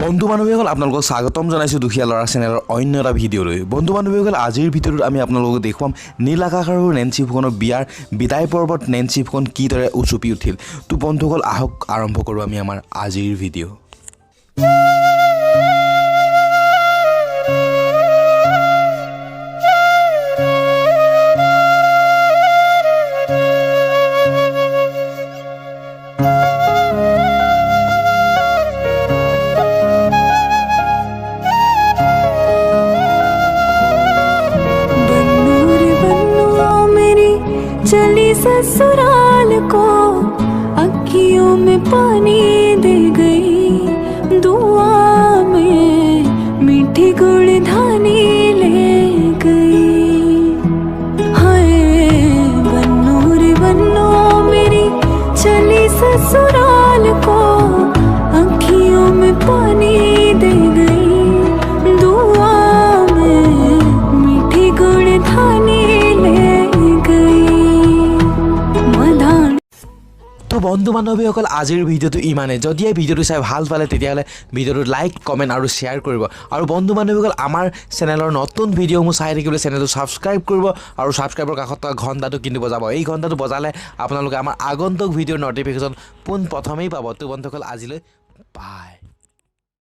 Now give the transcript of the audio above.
বন্ধু বান্ধৱীসকল আপোনালোকক স্বাগতম জনাইছোঁ দুখীয়া ল'ৰা চেনেলৰ অন্য এটা ভিডিঅ'লৈ। বন্ধু বান্ধৱীসকল আজিৰ ভিডিঅ'টোত আমি আপোনালোকক দেখুৱাম নীল আকাশ আৰু নেন্সি ফুকনৰ বিয়াৰ বিদায় পৰ্বত নেন্সি ফুকন কিদৰে উচুপি উঠিল। তো বন্ধুসকল আহক আৰম্ভ কৰোঁ আমি আমাৰ আজিৰ ভিডিঅ'। चली ससुराल को अखियों में पानी दे गई, दुआ में मीठी गुड़ धानी ले गई। हाय बन्नू रे बन्नू मेरी चली ससुराल को अखियों में पानी दे गई, दुआ में मीठी गुड़ धानी ले তো বন্ধু বান্ধৱীসকল আজিৰ ভিডিঅ'টো ইমানে। যদি এই ভিডিঅ'টো চাই ভাল পালে তেতিয়াহ'লে ভিডিঅ'টো লাইক কমেণ্ট আৰু শ্বেয়াৰ কৰিব। আৰু বন্ধু বান্ধৱীসকল আমাৰ চেনেলৰ নতুন ভিডিঅ'সমূহ চাই থাকিবলৈ চেনেলটো ছাবস্ক্ৰাইব কৰিব আৰু ছাবস্ক্ৰাইবৰ কাষত থকা ঘণ্টাটো কিন্তু বজাব। এই ঘণ্টাটো বজালে আপোনালোকে আমাৰ আগন্তুক ভিডিঅ'ৰ ন'টিফিকেশ্যন পোনপ্ৰথমেই পাব। তো বন্ধুসকল আজিলৈ বাই।